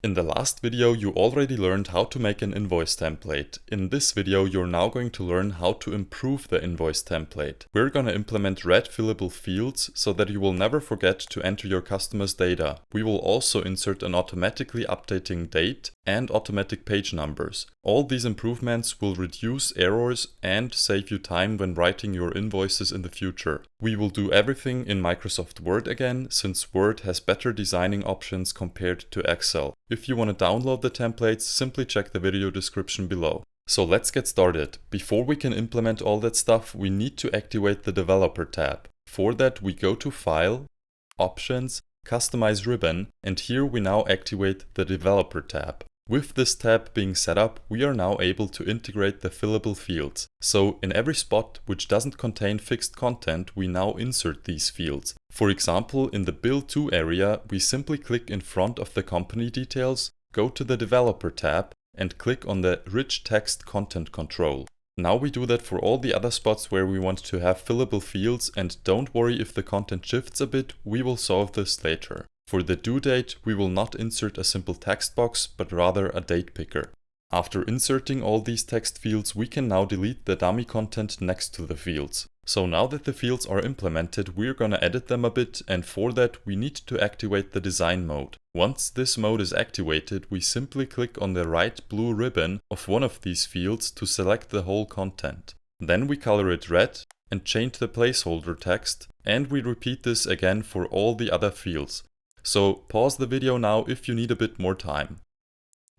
In the last video, you already learned how to make an invoice template. In this video, you're now going to learn how to improve the invoice template. We're going to implement red fillable fields so that you will never forget to enter your customer's data. We will also insert an automatically updating date and automatic page numbers. All these improvements will reduce errors and save you time when writing your invoices in the future. We will do everything in Microsoft Word again, since Word has better designing options compared to Excel. If you want to download the templates, simply check the video description below. So let's get started. Before we can implement all that stuff, we need to activate the Developer tab. For that, we go to File, Options, Customize Ribbon, and here we now activate the Developer tab. With this tab being set up, we are now able to integrate the fillable fields. So in every spot which doesn't contain fixed content, we now insert these fields. For example, in the Bill To area, we simply click in front of the company details, go to the Developer tab, and click on the Rich Text Content control. Now we do that for all the other spots where we want to have fillable fields, and don't worry if the content shifts a bit, we will solve this later. For the due date, we will not insert a simple text box, but rather a date picker. After inserting all these text fields, we can now delete the dummy content next to the fields. So now that the fields are implemented, we're gonna edit them a bit, and for that we need to activate the design mode. Once this mode is activated, we simply click on the right blue ribbon of one of these fields to select the whole content. Then we color it red and change the placeholder text, and we repeat this again for all the other fields. So pause the video now if you need a bit more time.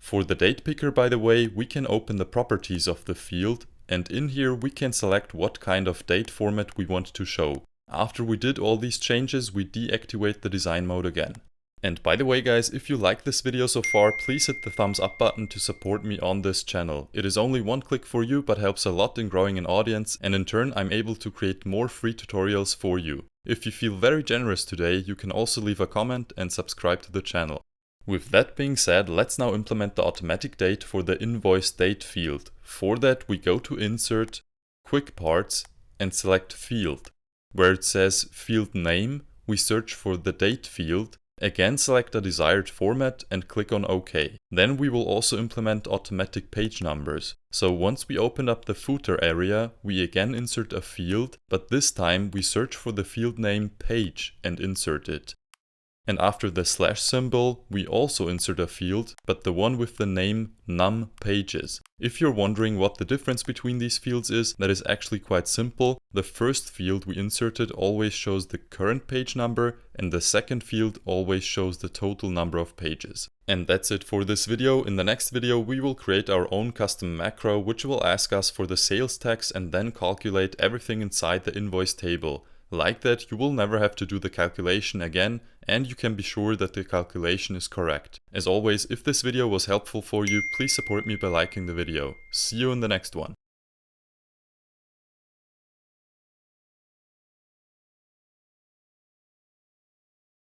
For the date picker, by the way, we can open the properties of the field, and in here we can select what kind of date format we want to show. After we did all these changes, we deactivate the design mode again. And by the way guys, if you like this video so far, please hit the thumbs up button to support me on this channel. It is only one click for you, but helps a lot in growing an audience, and in turn I'm able to create more free tutorials for you. If you feel very generous today, you can also leave a comment and subscribe to the channel. With that being said, let's now implement the automatic date for the invoice date field. For that, we go to Insert, Quick Parts, and select Field. Where it says Field Name, we search for the date field. Again, select a desired format and click on OK. Then we will also implement automatic page numbers. So once we open up the footer area, we again insert a field, but this time we search for the field name page and insert it. And after the slash symbol, we also insert a field, but the one with the name num pages. If you're wondering what the difference between these fields is, that is actually quite simple. The first field we inserted always shows the current page number, and the second field always shows the total number of pages. And that's it for this video. In the next video, we will create our own custom macro, which will ask us for the sales tax and then calculate everything inside the invoice table. Like that, you will never have to do the calculation again, and you can be sure that the calculation is correct. As always, if this video was helpful for you, please support me by liking the video. See you in the next one.